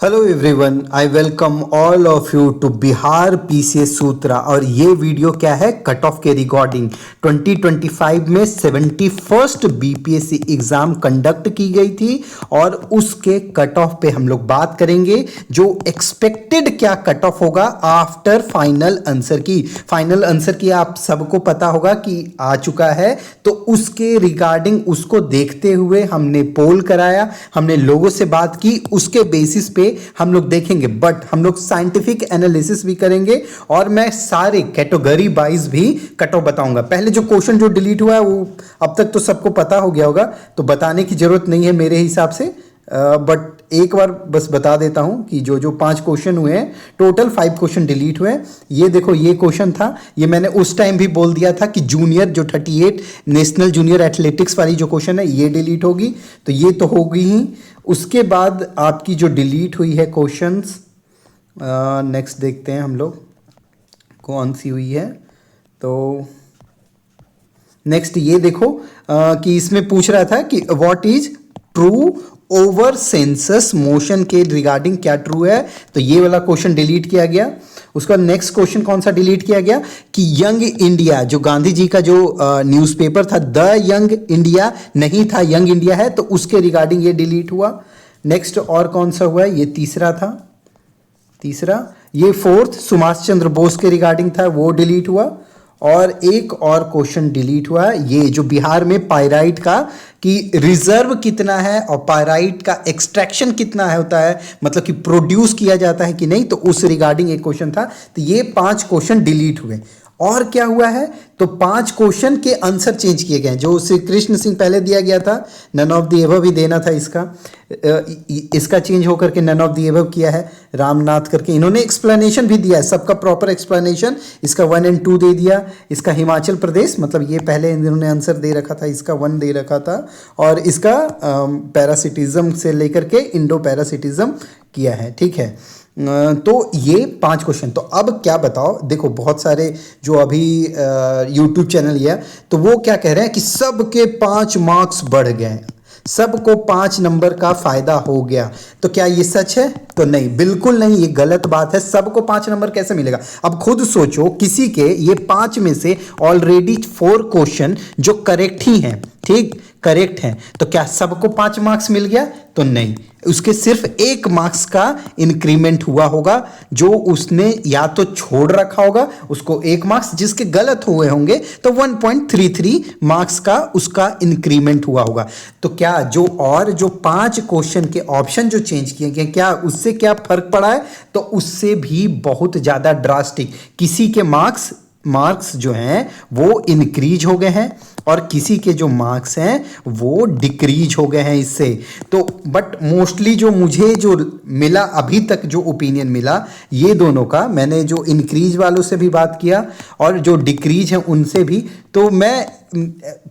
Hello everyone, I welcome all of you to Bihar PCS Sutra. और ये video क्या है, कट ऑफ के रिकॉर्डिंग 2025 में 71st बीपीएससी एग्जाम कंडक्ट की गई थी और उसके कट ऑफ पे हम लोग बात करेंगे। जो एक्सपेक्टेड क्या कट ऑफ होगा आफ्टर फाइनल आंसर की। फाइनल आंसर की आप सबको पता होगा कि आ चुका है, तो उसके रिगार्डिंग उसको देखते हुए हमने पोल कराया, हमने लोगों से बात की, उसके बेसिस पे हम लोग देखेंगे। बट हम लोग साइंटिफिक एनालिसिस भी करेंगे और मैं सारे कैटेगरी वाइज भी कट ऑफ बताऊंगा। पहले जो क्वेश्चन जो डिलीट हुआ है वो अब तक तो सबको पता हो गया होगा, तो बताने की जरूरत नहीं है मेरे हिसाब से। बट एक बार बस बता देता हूं कि जो 5 क्वेश्चन हुए हैं, टोटल 5 क्वेश्चन डिलीट हुए हैं। ये देखो, ये क्वेश्चन था, ये मैंने उस टाइम भी बोल दिया था कि जूनियर जो 38 नेशनल जूनियर एथलेटिक्स वाली जो क्वेश्चन है ये डिलीट होगी, तो ये तो होगी ही। उसके बाद आपकी जो डिलीट हुई है क्वेश्चंस, नेक्स्ट देखते हैं हम लोग कौन सी हुई है। तो नेक्स्ट ये देखो कि इसमें पूछ रहा था कि what is true over census motion के रिगार्डिंग क्या ट्रू है, तो ये वाला क्वेश्चन डिलीट किया गया। उसका नेक्स्ट क्वेश्चन कौन सा डिलीट किया गया कि यंग इंडिया, जो गांधी जी का जो न्यूज़पेपर था द यंग इंडिया नहीं था, यंग इंडिया है, तो उसके रिगार्डिंग ये डिलीट हुआ। नेक्स्ट और कौन सा हुआ है, ये तीसरा था, तीसरा। ये फोर्थ सुभाष चंद्र बोस के रिगार्डिंग था, वो डिलीट हुआ। और एक और क्वेश्चन डिलीट हुआ है, ये जो बिहार में पायराइट का कि रिजर्व कितना है और पायराइट का एक्सट्रैक्शन कितना है होता है, मतलब कि प्रोड्यूस किया जाता है कि नहीं, तो उस रिगार्डिंग एक क्वेश्चन था। तो ये 5 क्वेश्चन डिलीट हुए। और क्या हुआ है, तो 5 क्वेश्चन के आंसर चेंज किए गए। जो श्री कृष्ण सिंह पहले दिया गया था, नन ऑफ द एबव भी देना था इसका चेंज होकर के नन ऑफ द एबव किया है, रामनाथ करके। इन्होंने एक्सप्लेनेशन भी दिया है, सबका प्रॉपर एक्सप्लेनेशन, इसका 1 और 2 दे दिया। इसका हिमाचल प्रदेश, मतलब ये पहले इन्होंने आंसर दे रखा था, इसका 1 दे रखा था। और इसका पैरासिटिज्म से लेकर के इंडो पैरासिटिज्म किया है, ठीक है। तो ये 5 क्वेश्चन। तो अब क्या बताओ, देखो बहुत सारे जो अभी यूट्यूब चैनल लिया, तो वो क्या कह रहे हैं कि सबके 5 मार्क्स बढ़ गए, सबको 5 नंबर का फायदा हो गया। तो क्या ये सच है? तो नहीं, बिल्कुल नहीं, ये गलत बात है। सबको 5 नंबर कैसे मिलेगा? अब खुद सोचो, किसी के ये 5 में से ऑलरेडी 4 क्वेश्चन जो करेक्ट ही हैं, ठीक, करेक्ट हैं, तो क्या सबको 5 मार्क्स मिल गया? तो नहीं, उसके सिर्फ 1 मार्क्स का इंक्रीमेंट हुआ होगा, जो उसने या तो छोड़ रखा होगा, उसको 1 मार्क्स, जिसके गलत हुए होंगे तो 1.33 मार्क्स का उसका इंक्रीमेंट हुआ होगा। तो क्या जो 5 क्वेश्चन के ऑप्शन जो चेंज किए गए, क्या उससे क्या फर्क पड़ा है? तो उससे भी बहुत ज्यादा ड्रास्टिक। किसी के मार्क्स जो हैं वो इंक्रीज हो गए हैं और किसी के जो मार्क्स हैं वो डिक्रीज हो गए हैं इससे। तो बट मोस्टली जो मुझे जो मिला अभी तक, जो ओपिनियन मिला ये दोनों का, मैंने जो इंक्रीज वालों से भी बात किया और जो डिक्रीज हैं उनसे भी, तो मैं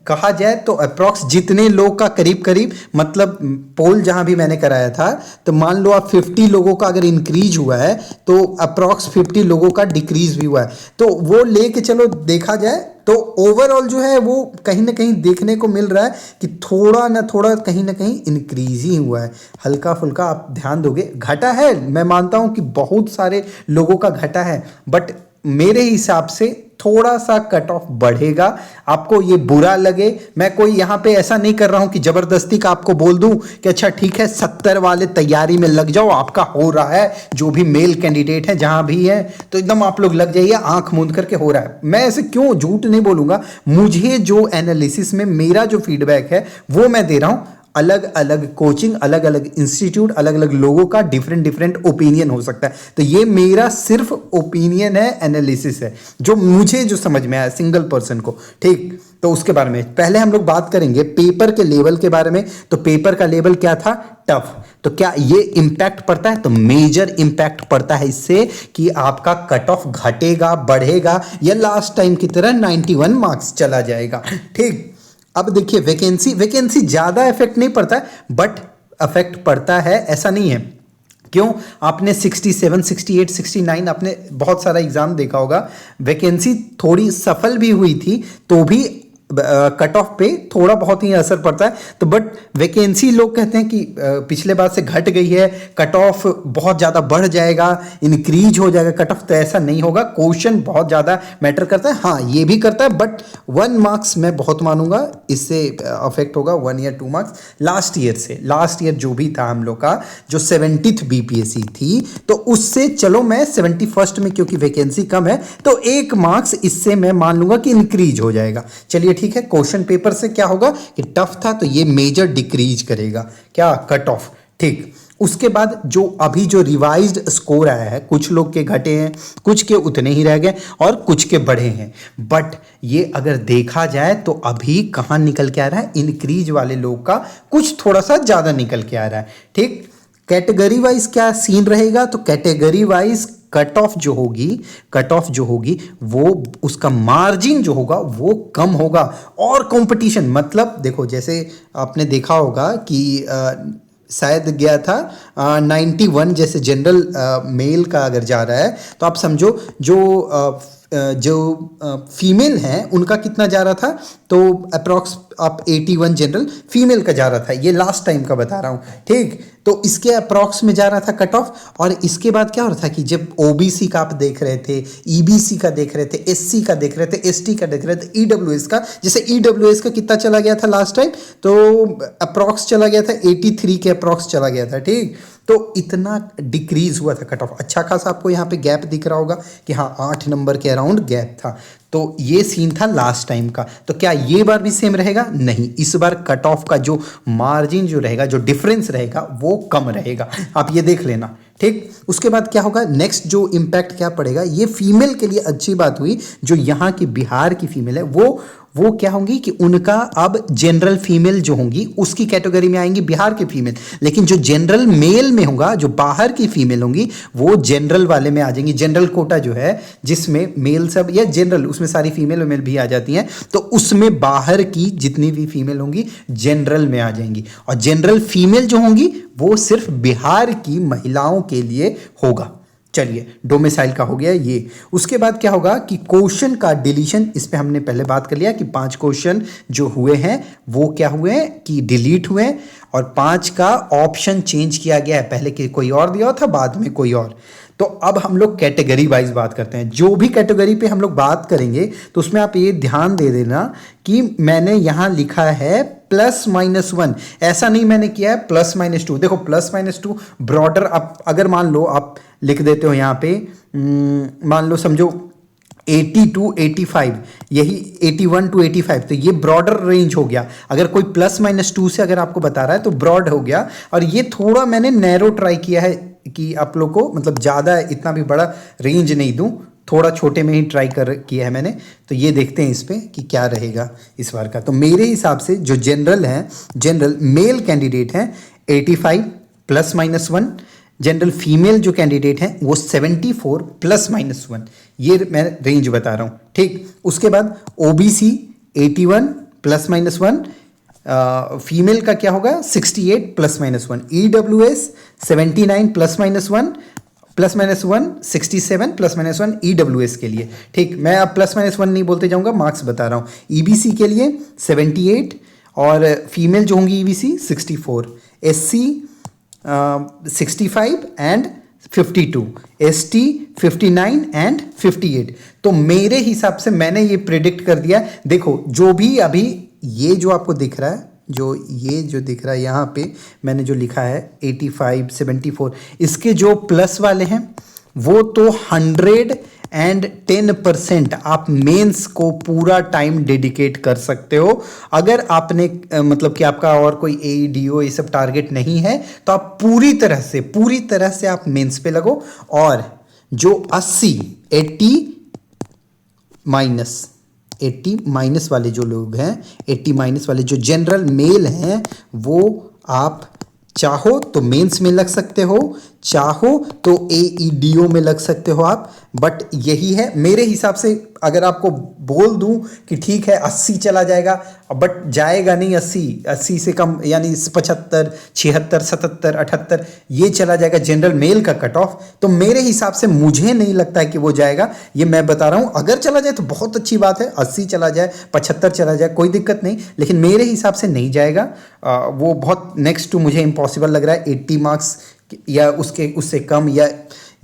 कहा जाए तो अप्रॉक्स जितने लोग का करीब मतलब पोल जहां भी मैंने कराया था, तो मान लो आप 50 लोगों का अगर इंक्रीज हुआ है तो अप्रॉक्स 50 लोगों का डिक्रीज भी हुआ है। तो वो लेके चलो देखा जाए तो ओवरऑल जो है वो कहीं ना कहीं देखने को मिल रहा है कि थोड़ा ना थोड़ा कहीं ना कहीं इंक्रीज ही हुआ है, हल्का फुल्का। आप ध्यान दोगे, घटा है, मैं मानता हूं कि बहुत सारे लोगों का घटा है, बट मेरे हिसाब से थोड़ा सा कट ऑफ बढ़ेगा। आपको ये बुरा लगे, मैं कोई यहां पे ऐसा नहीं कर रहा हूं कि जबरदस्ती का आपको बोल दूं कि अच्छा ठीक है 70 वाले तैयारी में लग जाओ, आपका हो रहा है, जो भी मेल कैंडिडेट है जहां भी है तो एकदम आप लोग लग जाइए, आंख मूंद करके हो रहा है। मैं ऐसे क्यों झूठ नहीं बोलूंगा, मुझे जो एनालिसिस में मेरा जो फीडबैक है वो मैं दे रहा हूं। अलग अलग कोचिंग, अलग अलग इंस्टीट्यूट, अलग अलग लोगों का डिफरेंट ओपिनियन हो सकता है, तो ये मेरा सिर्फ ओपिनियन है, एनालिसिस है, जो मुझे जो समझ में आया सिंगल पर्सन को, ठीक। तो उसके बारे में पहले हम लोग बात करेंगे पेपर के लेवल के बारे में। तो पेपर का लेवल क्या था? टफ। तो क्या ये इंपैक्ट पड़ता है? तो मेजर इंपैक्ट पड़ता है इससे कि आपका कट ऑफ घटेगा, बढ़ेगा, या लास्ट टाइम की तरह 91 मार्क्स चला जाएगा, ठीक। अब देखिए वैकेंसी ज्यादा इफेक्ट नहीं पड़ता है, बट इफेक्ट पड़ता है, ऐसा नहीं है। क्यों? आपने 67, 68, 69 आपने बहुत सारा एग्जाम देखा होगा, वैकेंसी थोड़ी सफल भी हुई थी तो भी कट ऑफ पे थोड़ा बहुत ही असर पड़ता है। तो बट वैकेंसी लोग कहते हैं कि पिछले बार से घट गई है, कट ऑफ बहुत ज़्यादा बढ़ जाएगा, इंक्रीज हो जाएगा कट ऑफ। तो ऐसा नहीं होगा, क्वेश्चन बहुत ज़्यादा मैटर करता है। हाँ ये भी करता है, बट 1 मार्क्स मैं बहुत मानूंगा इससे अफेक्ट होगा, 1 या 2 मार्क्स लास्ट ईयर से। लास्ट ईयर जो भी था हम लोग का, जो 70th बीपीएससी थी, तो उससे चलो मैं 71st में क्योंकि वैकेंसी कम है तो 1 मार्क्स इससे मैं मान लूंगा कि इंक्रीज हो जाएगा। चलिए ठीक है, क्वेश्चन पेपर से क्या होगा कि टफ था तो ये मेजर डिक्रीज करेगा क्या, कट ऑफ। ठीक, उसके बाद जो अभी जो रिवाइज्ड स्कोर आया है, कुछ लोग के घटे हैं, कुछ के उतने ही रह गए और कुछ के बढ़े हैं। बट ये अगर देखा जाए तो अभी कहाँ निकल के आ रहा है, इंक्रीज वाले लोग का कुछ थोड़ा सा ज़्यादा निकल के आ रहा है। ठीक, कैटेगरी वाइज क्या सीन रहेगा, तो कैटेगरी वाइज कट ऑफ जो होगी वो उसका मार्जिन जो होगा वो कम होगा। और कंपटीशन मतलब देखो, जैसे आपने देखा होगा कि शायद गया था 91, जैसे जनरल मेल का अगर जा रहा है तो आप समझो जो फीमेल हैं उनका कितना जा रहा था, तो अप्रॉक्स आप 81 जनरल फीमेल का जा रहा था, ये लास्ट टाइम का बता रहा हूँ। ठीक, तो इसके अप्रॉक्स में जा रहा था कट ऑफ। और इसके बाद क्या हो रहा था कि जब ओबीसी का आप देख रहे थे, ईबीसी का देख रहे थे, एससी का देख रहे थे, एसटी का देख रहे थे, ईडब्ल्यूएस का, जैसे ईडब्ल्यूएस का कितना चला गया था लास्ट टाइम, तो अप्रॉक्स चला गया था 83 के अप्रॉक्स चला गया था। ठीक, तो इतना डिक्रीज हुआ था कट ऑफ। अच्छा खासा आपको यहाँ पे गैप दिख रहा होगा कि हाँ 8 नंबर के अराउंड गैप था। तो ये सीन था लास्ट टाइम का। तो क्या ये बार भी सेम रहेगा? नहीं, इस बार कट ऑफ का जो मार्जिन जो रहेगा, जो डिफरेंस रहेगा वो कम रहेगा, आप ये देख लेना। ठीक, उसके बाद क्या होगा, नेक्स्ट जो इम्पैक्ट क्या पड़ेगा, ये फीमेल के लिए अच्छी बात हुई, जो यहाँ की बिहार की फीमेल है वो क्या होंगी कि उनका अब जनरल फीमेल जो होंगी उसकी कैटेगरी में आएंगी बिहार के फीमेल। लेकिन जो जनरल मेल में होगा, जो बाहर की फीमेल होंगी, वो जनरल वाले में आ जाएंगी। जनरल कोटा जो है जिसमें मेल सब या जनरल, उसमें सारी फीमेल मेल भी आ जाती हैं, तो उसमें बाहर की जितनी भी फीमेल होंगी जनरल में आ जाएंगी। और जनरल फीमेल जो होंगी वो सिर्फ बिहार की महिलाओं के लिए होगा। चलिए, डोमिसाइल का हो गया ये। उसके बाद क्या होगा कि क्वेश्चन का डिलीशन, इस पे हमने पहले बात कर लिया कि 5 क्वेश्चन जो हुए हैं वो क्या हुए हैं कि डिलीट हुए, और 5 का ऑप्शन चेंज किया गया है, पहले कि कोई और दिया था, बाद में कोई और। तो अब हम लोग कैटेगरी वाइज बात करते हैं। जो भी कैटेगरी पे हम लोग बात करेंगे तो उसमें आप ये ध्यान दे देना कि मैंने यहाँ लिखा है +-1, ऐसा नहीं मैंने किया है +-2। देखो +-2 ब्रॉडर, आप अगर मान लो आप लिख देते हो यहाँ पे, मान लो समझो 80 to 85, यही 81 to 85, तो ये ब्रॉडर रेंज हो गया। अगर कोई +-2 से अगर आपको बता रहा है तो ब्रॉड हो गया। और ये थोड़ा मैंने नैरो ट्राई किया है कि आप लोग को मतलब ज़्यादा इतना भी बड़ा रेंज नहीं दूं, थोड़ा छोटे में ही ट्राई किया है मैंने। तो ये देखते हैं इस पे कि क्या रहेगा इस बार का। तो मेरे हिसाब से जो जनरल हैं, जनरल मेल कैंडिडेट हैं 85 +-1, जनरल फीमेल जो कैंडिडेट हैं वो 74 +-1, ये मैं रेंज बता रहा हूँ। ठीक, उसके बाद ओबीसी 81 +-1, फीमेल का क्या होगा 68 +-1, ईडब्ल्यूएस 79 +-1, +-1 67 +-1 ईडब्ल्यूएस के लिए। ठीक, मैं अब +-1 नहीं बोलते जाऊंगा, मार्क्स बता रहा हूँ। ईबीसी के लिए 78 और फीमेल जो होंगी EBC 64, SC 65 and 52, ST 59 and 58। तो मेरे हिसाब से मैंने ये प्रिडिक्ट कर दिया। देखो जो भी अभी ये जो आपको दिख रहा है, ये जो दिख रहा है यहाँ पे मैंने जो लिखा है 85 74, इसके जो प्लस वाले हैं वो तो 110% आप मेंस को पूरा टाइम डेडिकेट कर सकते हो। अगर आपने मतलब कि आपका और कोई एईडीओ ये सब टारगेट नहीं है तो आप पूरी तरह से आप मेंस पे लगो। और जो 80 माइनस वाले जो लोग हैं, 80 माइनस वाले जो जनरल मेल हैं, वो आप चाहो तो मेंस में लग सकते हो, चाहो तो एईडीओ में लग सकते हो आप। बट यही है मेरे हिसाब से, अगर आपको बोल दूं कि ठीक है 80 चला जाएगा, बट जाएगा नहीं 80 से कम, यानी 75, 76, 77, 78 ये चला जाएगा जनरल मेल का कट ऑफ, तो मेरे हिसाब से मुझे नहीं लगता है कि वो जाएगा। ये मैं बता रहा हूं, अगर चला जाए तो बहुत अच्छी बात है, 80 चला जाए, 75 चला जाए, कोई दिक्कत नहीं, लेकिन मेरे हिसाब से नहीं जाएगा। वो बहुत नेक्स्ट टू मुझे इम्पॉसिबल लग रहा है। 80 मार्क्स या उससे कम, या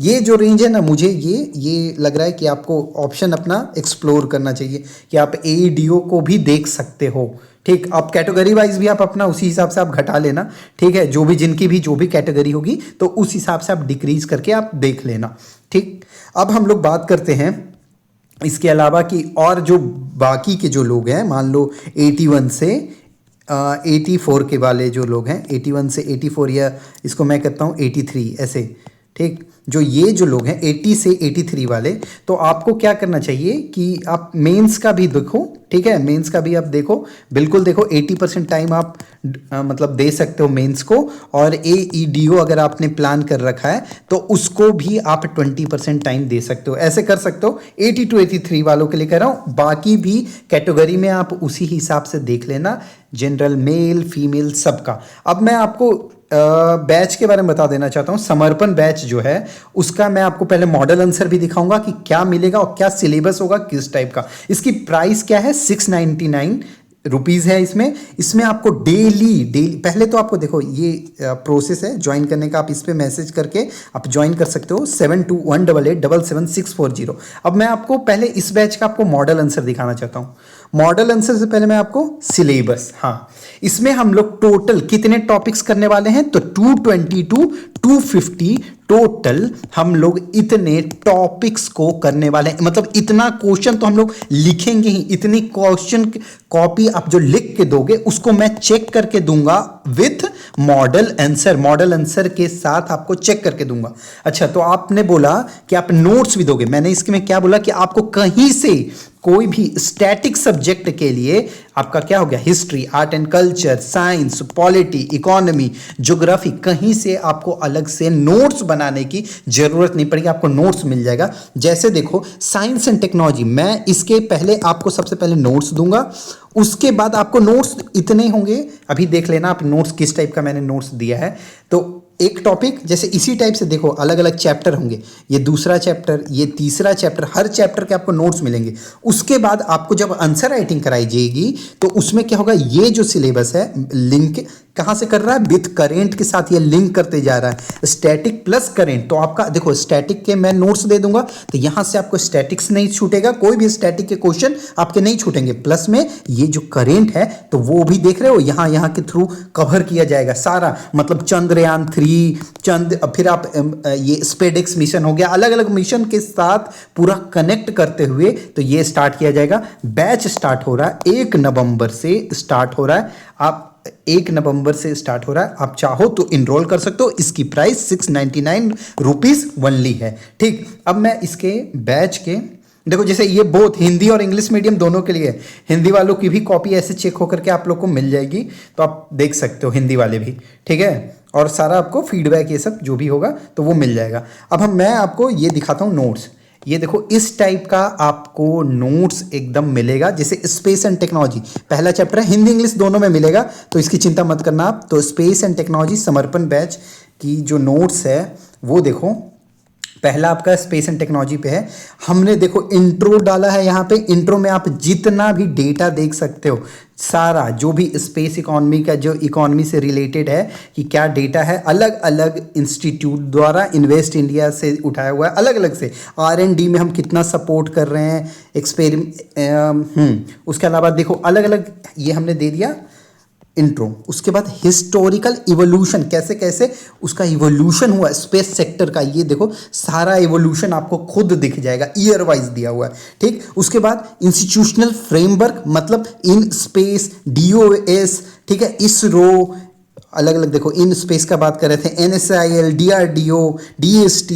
ये जो रेंज है ना, मुझे ये लग रहा है कि आपको ऑप्शन अपना एक्सप्लोर करना चाहिए कि आप AEDO को भी देख सकते हो। ठीक, आप कैटेगरी वाइज भी आप अपना उसी हिसाब से आप घटा लेना, ठीक है, जो भी जो भी कैटेगरी होगी तो उस हिसाब से आप डिक्रीज करके आप देख लेना। ठीक, अब हम लोग बात करते हैं इसके अलावा कि और जो बाकी के जो लोग हैं, मान लो 81 से 84 के वाले जो लोग हैं, 81 से 84, या इसको मैं कहता हूँ 83 ऐसे। ठीक, जो ये जो लोग हैं 80 से 83 वाले, तो आपको क्या करना चाहिए कि आप मेंस का भी देखो। ठीक है, मेंस का भी आप देखो, बिल्कुल देखो, 80% टाइम आप मतलब दे सकते हो मेंस को, और AEDO अगर आपने प्लान कर रखा है तो उसको भी आप 20% टाइम दे सकते हो, ऐसे कर सकते हो। 80 to 83 वालों के लिए कह रहा हूँ, बाकी भी कैटेगरी में आप उसी हिसाब से देख लेना, जनरल मेल फीमेल सबका। अब मैं आपको बैच के बारे में बता देना चाहता हूँ। समर्पण बैच जो है उसका मैं आपको पहले मॉडल आंसर भी दिखाऊंगा कि क्या मिलेगा और क्या सिलेबस होगा, किस टाइप का। इसकी प्राइस क्या है, 699 रुपीज़ है। इसमें आपको डेली पहले तो आपको देखो ये प्रोसेस है ज्वाइन करने का, आप इस पर मैसेज करके आप ज्वाइन कर सकते हो 7218877640। अब मैं आपको पहले इस बैच का आपको मॉडल आंसर दिखाना चाहता हूँ। मॉडल आंसर से पहले मैं आपको सिलेबस, हाँ, इसमें हम लोग टोटल कितने टॉपिक्स करने वाले हैं, तो 220 to 250 टोटल हम लोग इतने टॉपिक्स को करने वाले हैं। मतलब इतना क्वेश्चन तो हम लोग लिखेंगे ही, इतनी क्वेश्चन कॉपी आप जो लिख के दोगे उसको मैं चेक करके दूंगा with model answer, model answer के साथ आपको चेक करके दूंगा। अच्छा, तो आपने बोला कि आप नोट्स भी दोगे, मैंने इसमें क्या बोला कि आपको कहीं से कोई भी स्टैटिक सब्जेक्ट के लिए आपका क्या हो गया, history, art and culture, science, polity, economy, geography, कहीं से आपको अलग से नोट्स बनाने की जरूरत नहीं पड़ेगी, आपको नोट्स मिल जाएगा। जैसे देखो साइंस एंड टेक्नोलॉजी, मैं इसके पहले आपको सबसे पहले नोट्स दूंगा, उसके बाद आपको नोट्स इतने होंगे, अभी देख लेना आप नोट्स किस टाइप का मैंने नोट्स दिया है। तो एक टॉपिक जैसे इसी टाइप से देखो, अलग अलग चैप्टर होंगे, ये दूसरा चैप्टर, ये तीसरा चैप्टर, हर चैप्टर के आपको नोट्स मिलेंगे। उसके बाद आपको जब आंसर राइटिंग कराई जाएगी तो उसमें क्या होगा, ये जो सिलेबस है लिंक कहाँ से कर रहा है, विथ करेंट के साथ ये लिंक करते जा रहा है, स्टैटिक प्लस करेंट। तो आपका देखो स्टैटिक के मैं नोट्स दे दूंगा तो यहां से आपको स्टैटिक्स नहीं छूटेगा, कोई भी स्टैटिक के क्वेश्चन आपके नहीं छूटेंगे, प्लस में ये जो करेंट है तो वो भी देख रहे हो यहाँ के थ्रू कवर किया जाएगा सारा। मतलब चंद्रयान 3, फिर आप ये स्पेडेक्स मिशन हो गया, अलग अलग मिशन के साथ पूरा कनेक्ट करते हुए तो ये स्टार्ट किया जाएगा। बैच स्टार्ट हो रहा है 1 नवंबर से स्टार्ट हो रहा है, आप 1 नवंबर से स्टार्ट हो रहा है, आप चाहो तो इनरोल कर सकते हो। इसकी प्राइस 699 रुपीज ओनली है। ठीक, अब मैं इसके बैच के देखो, जैसे ये बोथ हिंदी और इंग्लिश मीडियम दोनों के लिए है, हिंदी वालों की भी कॉपी ऐसे चेक होकर के आप लोग को मिल जाएगी, तो आप देख सकते हो हिंदी वाले भी, ठीक है, और सारा आपको फीडबैक ये सब जो भी होगा तो वो मिल जाएगा। अब मैं आपको ये दिखाता हूँ नोट्स, ये देखो इस टाइप का आपको नोट्स एकदम मिलेगा। जैसे स्पेस एंड टेक्नोलॉजी पहला चैप्टर है, हिंदी इंग्लिश दोनों में मिलेगा, तो इसकी चिंता मत करना आप। तो स्पेस एंड टेक्नोलॉजी समर्पण बैच की जो नोट्स है वो देखो, पहला आपका स्पेस एंड टेक्नोलॉजी पे है। हमने देखो इंट्रो डाला है, यहाँ पे इंट्रो में आप जितना भी डेटा देख सकते हो, सारा जो भी स्पेस इकोनॉमी का जो इकोनॉमी से रिलेटेड है कि क्या डेटा है, अलग अलग इंस्टीट्यूट द्वारा इन्वेस्ट इंडिया से उठाया हुआ है, अलग अलग से R&D में हम कितना सपोर्ट कर रहे हैं, उसके अलावा देखो अलग अलग ये हमने दे दिया इंट्रो। उसके बाद हिस्टोरिकल इवोल्यूशन, कैसे कैसे उसका इवोल्यूशन हुआ स्पेस सेक्टर का, ये देखो सारा इवोल्यूशन आपको खुद दिख जाएगा, ईयर वाइज दिया हुआ है। ठीक, उसके बाद इंस्टीट्यूशनल फ्रेमवर्क, मतलब इन स्पेस, DOS, ठीक है, इसरो, अलग अलग देखो इन स्पेस का बात कर रहे थे, NSIL, DRDO, DST,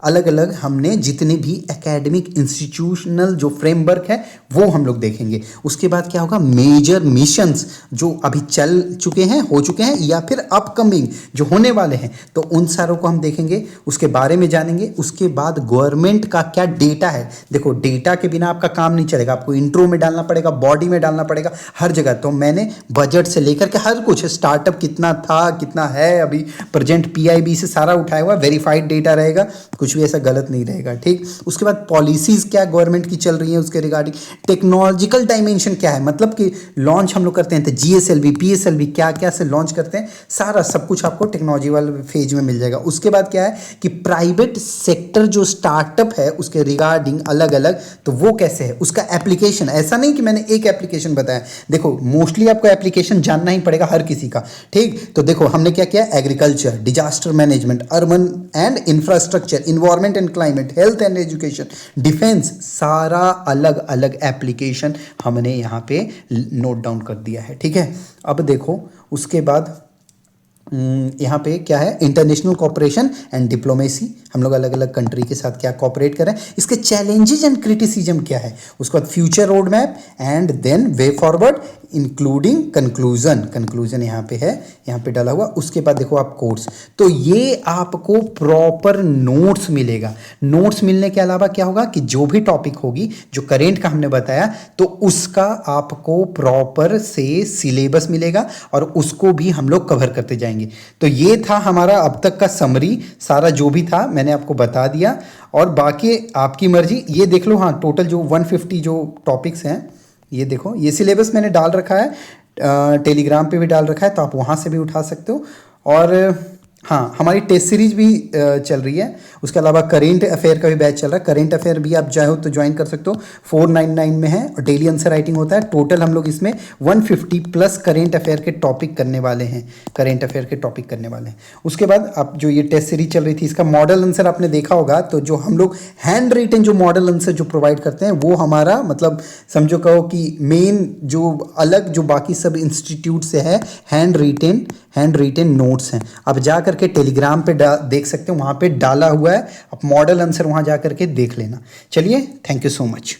अलग अलग हमने जितने भी एकेडमिक इंस्टीट्यूशनल जो फ्रेमवर्क है वो हम लोग देखेंगे। उसके बाद क्या होगा, मेजर मिशंस जो अभी चल चुके हैं, हो चुके हैं, या फिर अपकमिंग जो होने वाले हैं, तो उन सारों को हम देखेंगे, उसके बारे में जानेंगे। उसके बाद गवर्नमेंट का क्या डेटा है, देखो डेटा के बिना आपका काम नहीं चलेगा, आपको इंट्रो में डालना पड़ेगा, बॉडी में डालना पड़ेगा, हर जगह। तो मैंने बजट से लेकर के हर कुछ, स्टार्टअप कितना था, कितना है अभी प्रेजेंट, पीआईबी से सारा उठाया हुआ वेरीफाइड डेटा रहेगा, कुछ भी ऐसा गलत नहीं रहेगा, ठीक। उसके बाद पॉलिसीज क्या गवर्नमेंट की चल रही है उसके रिगार्डिंग, टेक्नोलॉजिकल डायमेंशन क्या है, मतलब कि लॉन्च हम लोग करते हैं तो जीएसएलवी पीएसएलवी क्या क्या से लॉन्च करते हैं, सारा सब कुछ आपको टेक्नोलॉजी वाले फेज में मिल जाएगा। उसके बाद क्या है कि प्राइवेट सेक्टर जो स्टार्टअप है उसके रिगार्डिंग अलग अलग, तो वो कैसे है, उसका एप्लीकेशन, ऐसा नहीं कि मैंने एक एप्लीकेशन बताया, देखो मोस्टली आपको एप्लीकेशन जानना ही पड़ेगा हर किसी का, ठीक। तो देखो हमने क्या किया, agriculture, disaster management, urban and infrastructure, environment and climate, health and education, defence, सारा अलग अलग एप्लीकेशन हमने यहाँ पे नोट डाउन कर दिया है, ठीक है। अब देखो उसके बाद यहाँ पे क्या है, इंटरनेशनल कोऑपरेशन एंड डिप्लोमेसी, हम लोग अलग अलग कंट्री के साथ क्या कोऑपरेट करें, इसके चैलेंजेस एंड क्रिटिसिज्म क्या है, उसके बाद future road map and then way forward including conclusion यहाँ पे है, यहाँ पे डाला हुआ। उसके बाद देखो आप कोर्स, तो ये आपको प्रॉपर नोट्स मिलेगा। नोट्स मिलने के अलावा क्या होगा कि जो भी टॉपिक होगी जो करेंट का हमने बताया, तो उसका आपको प्रॉपर से सिलेबस मिलेगा और उसको भी हम लोग कवर करते जाएंगे। तो ये था हमारा अब तक का समरी, सारा जो भी था मैंने आपको बता दिया, और बाकी आपकी मर्जी। ये देख लो, हाँ टोटल जो 150 जो टॉपिक्स हैं, ये देखो, ये सिलेबस मैंने डाल रखा है, टेलीग्राम पे भी डाल रखा है, तो आप वहाँ से भी उठा सकते हो। और हाँ, हमारी टेस्ट सीरीज भी चल रही है, उसके अलावा करेंट अफेयर का भी बैच चल रहा है। करेंट अफेयर भी आप चाहो तो ज्वाइन कर सकते हो, 499 में है, और डेली आंसर राइटिंग होता है। टोटल हम लोग इसमें 150 प्लस करेंट अफेयर के टॉपिक करने वाले हैं, उसके बाद अब जो ये टेस्ट सीरीज चल रही थी, इसका मॉडल आंसर आपने देखा होगा। तो जो हम लोग हैंड रिटन जो मॉडल आंसर जो प्रोवाइड करते हैं, वो हमारा मतलब समझो कहो कि मेन जो अलग जो बाकी सब इंस्टीट्यूट से है, हैंड रिटन नोट्स हैं। अब जा करके टेलीग्राम पे देख सकते हो, वहाँ पे डाला हुआ है, अब मॉडल आंसर वहाँ जा करके देख लेना। चलिए, थैंक यू सो मच।